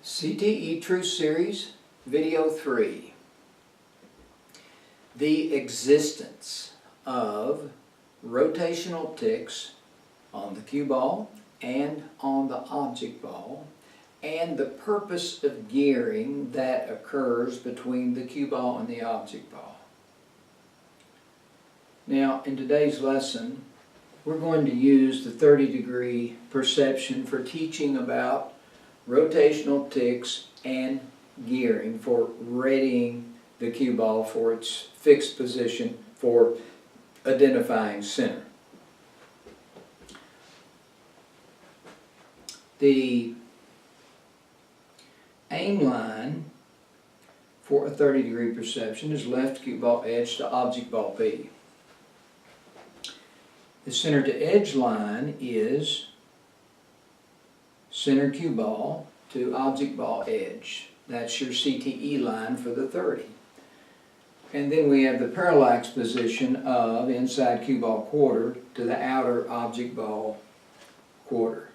CTE Truth Series, Video 3. The existence of rotational ticks on the cue ball and on the object ball, and the purpose of gearing that occurs between the cue ball and the object ball. Now, in today's lesson, we're going to use the 30-degree perception for teaching about rotational ticks and gearing for readying the cue ball for its fixed position for identifying center. The aim line for a 30-degree perception is left cue ball edge to object ball B. The center to edge line is center cue ball to object ball edge. That's your CTE line for the 30. And then we have the parallax position of inside cue ball quarter to the outer object ball quarter.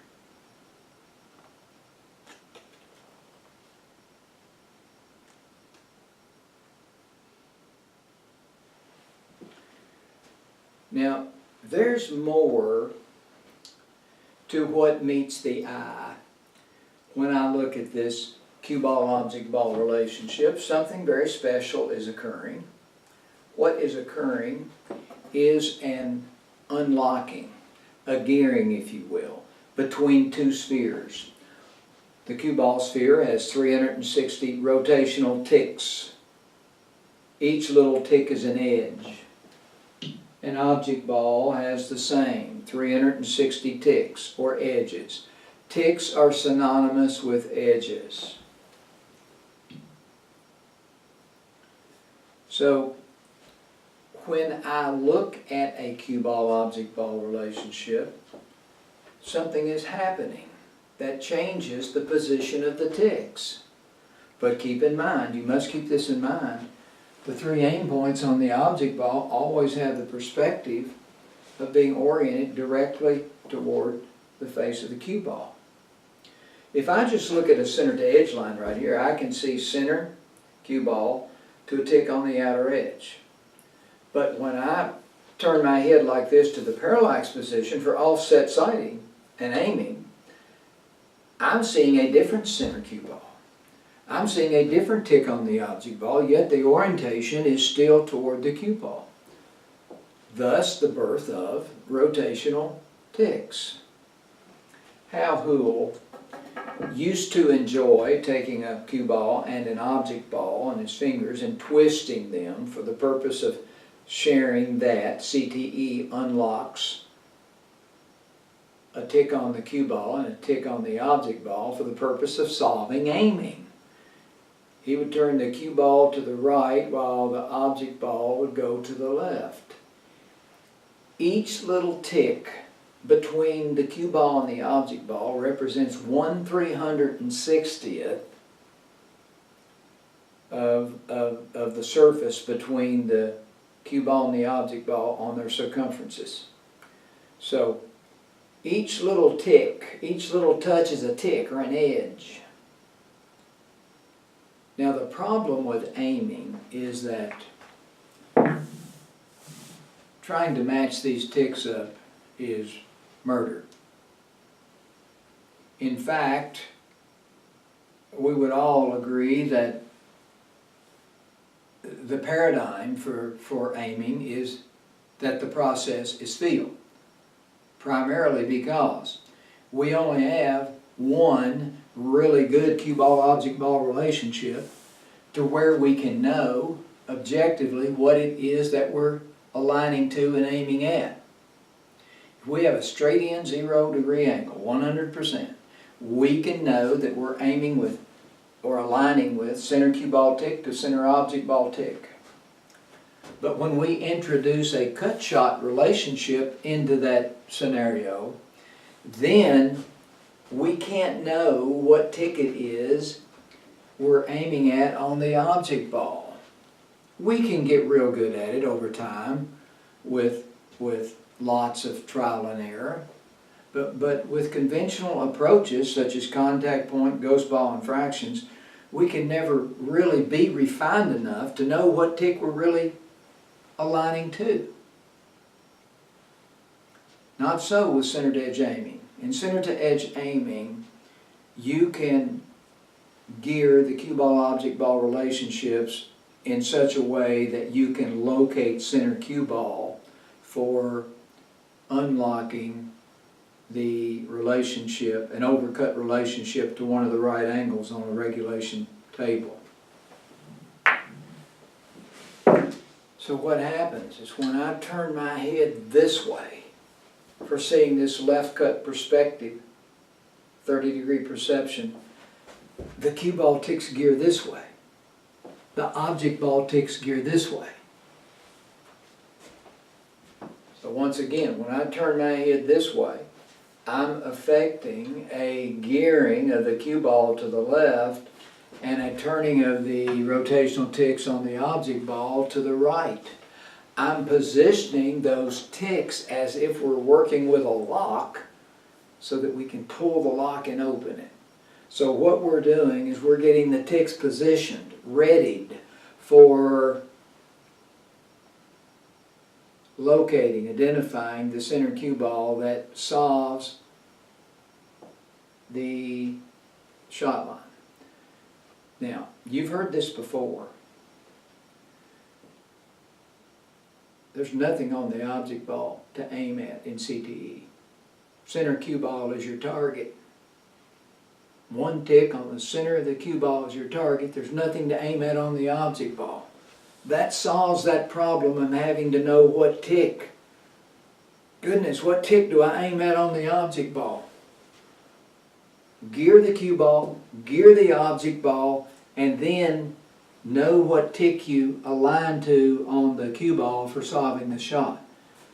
Now, there's more to what meets the eye when I look at this cue ball object ball relationship. Something very special is occurring. What is occurring is an unlocking, a gearing, if you will, between two spheres. The cue ball sphere has 360 rotational ticks. Each little tick is an edge. An object ball has the same, 360 ticks or edges. Ticks are synonymous with edges. So when I look at a cue ball object ball relationship, something is happening that changes the position of the ticks. But keep in mind, you must keep this in mind, the three aim points on the object ball always have the perspective of being oriented directly toward the face of the cue ball. If I just look at a center to edge line right here, I can see center cue ball to a tick on the outer edge. But when I turn my head like this to the parallax position for offset sighting and aiming, I'm seeing a different center cue ball. I'm seeing a different tick on the object ball, yet the orientation is still toward the cue ball. Thus, the birth of rotational ticks. Hal Houle used to enjoy taking a cue ball and an object ball on his fingers and twisting them for the purpose of sharing that CTE unlocks a tick on the cue ball and a tick on the object ball for the purpose of solving aiming. He would turn the cue ball to the right while the object ball would go to the left. Each little tick between the cue ball and the object ball represents 1/360th of the surface between the cue ball and the object ball on their circumferences. So each little tick, each little touch is a tick or an edge. Now the problem with aiming is that trying to match these ticks up is murder. In fact, we would all agree that the paradigm for aiming is that the process is feel, primarily because we only have one really good cue ball object ball relationship to where we can know objectively what it is that we're aligning to and aiming at. If we have a straight in 0-degree angle, 100%, we can know that we're aiming with or aligning with center cue ball tick to center object ball tick. But when we introduce a cut shot relationship into that scenario, then we can't know what tick it is we're aiming at on the object ball. We can get real good at it over time with lots of trial and error, But with conventional approaches such as contact point, ghost ball, and fractions, we can never really be refined enough to know what tick we're really aligning to. Not so with center to edge aiming. In center to edge aiming, you can gear the cue ball object ball relationships in such a way that you can locate center cue ball for unlocking the relationship, an overcut relationship to one of the right angles on a regulation table. So what happens is when I turn my head this way for seeing this left cut perspective, 30-degree perception, the cue ball ticks gear this way. The object ball ticks gear this way. So once again, when I turn my head this way, I'm affecting a gearing of the cue ball to the left and a turning of the rotational ticks on the object ball to the right. I'm positioning those ticks as if we're working with a lock so that we can pull the lock and open it. So what we're doing is we're getting the ticks positioned, readied for locating, identifying the center cue ball that solves the shot line. Now, you've heard this before. There's nothing on the object ball to aim at in CTE. Center cue ball is your target. One tick on the center of the cue ball is your target. There's nothing to aim at on the object ball. That solves that problem of having to know what tick. Goodness, what tick do I aim at on the object ball? Gear the cue ball, gear the object ball, and then know what tick you align to on the cue ball for solving the shot.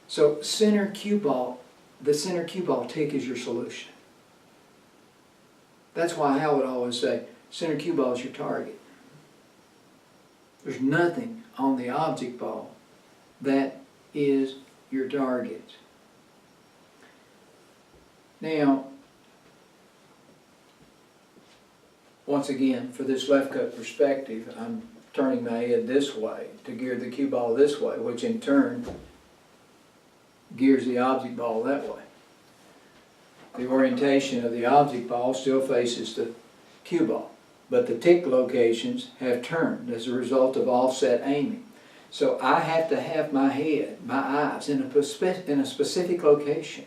So center cue ball, the center cue ball tick is your solution. That's why Hal would always say, center cue ball is your target. There's nothing on the object ball that is your target. Now, once again, for this left cut perspective, I'm turning my head this way to gear the cue ball this way, which in turn gears the object ball that way. The orientation of the object ball still faces the cue ball, but the tick locations have turned as a result of offset aiming. So I have to have my head, my eyes in a specific location.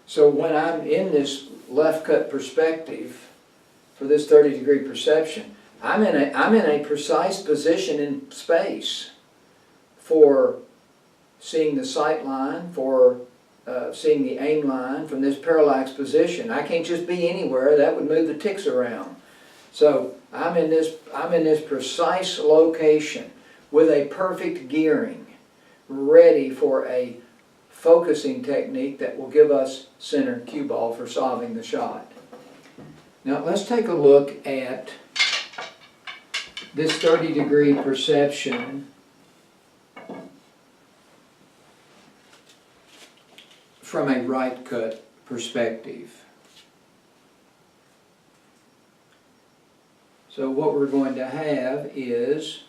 So when I'm in this left cut perspective for this 30-degree perception, I'm in a precise position in space for seeing the sight line, for seeing the aim line from this parallax position. I can't just be anywhere. That would move the ticks around. So I'm in this precise location with a perfect gearing, ready for a focusing technique that will give us center cue ball for solving the shot. Now let's take a look at this 30-degree perception from a right cut perspective. So what we're going to have is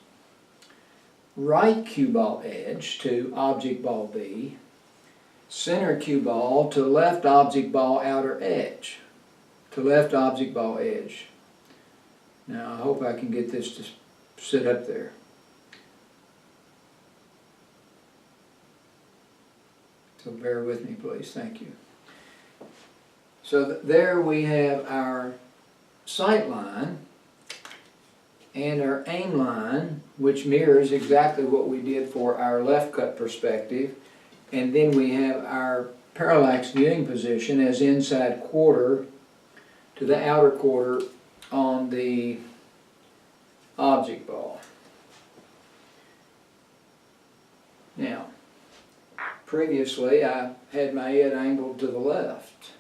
right cue ball edge to object ball B, center cue ball to left object ball outer edge, to left object ball edge. Now I hope I can get this to sit up there. So bear with me please, thank you. So there we have our sight line and our aim line, which mirrors exactly what we did for our left cut perspective. And then we have our parallax viewing position as inside quarter to the outer quarter on the object ball. Now, previously I had my head angled to the left.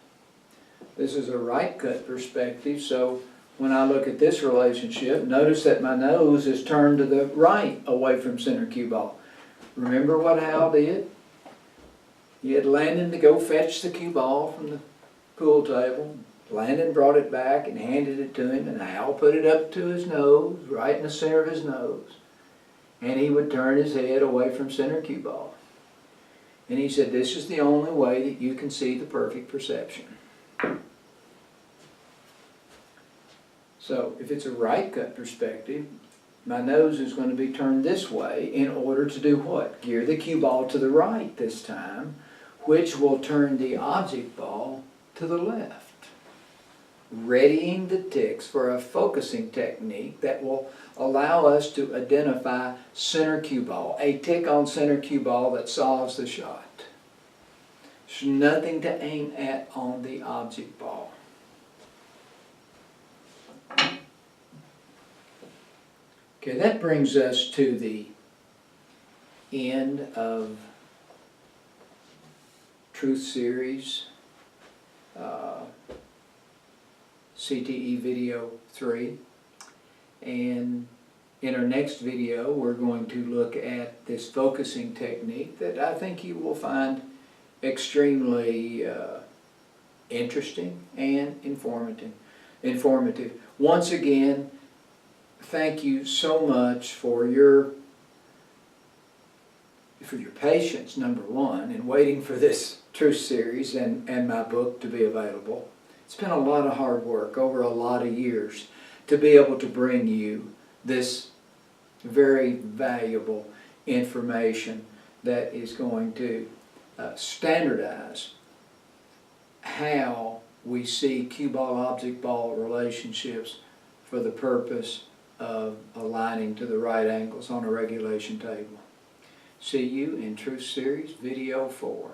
This is a right cut perspective, so when I look at this relationship, notice that my nose is turned to the right away from center cue ball. Remember what Hal did? He had Landon to go fetch the cue ball from the pool table. Landon brought it back and handed it to him, and Hal put it up to his nose, right in the center of his nose. And he would turn his head away from center cue ball. And he said, this is the only way that you can see the perfect perception. So if it's a right cut perspective, my nose is going to be turned this way in order to do what? Gear the cue ball to the right this time, which will turn the object ball to the left, readying the ticks for a focusing technique that will allow us to identify center cue ball, a tick on center cue ball that solves the shot. There's nothing to aim at on the object ball. Okay, that brings us to the end of Truth Series CTE video 3, and in our next video we're going to look at this focusing technique that I think you will find extremely interesting and informative. Once again, thank you so much for your patience, number one, in waiting for this Truth Series and my book to be available. It's been a lot of hard work over a lot of years to be able to bring you this very valuable information that is going to standardize how we see cue ball object ball relationships for the purpose of aligning to the right angles on a regulation table. See you in Truth Series Video 4.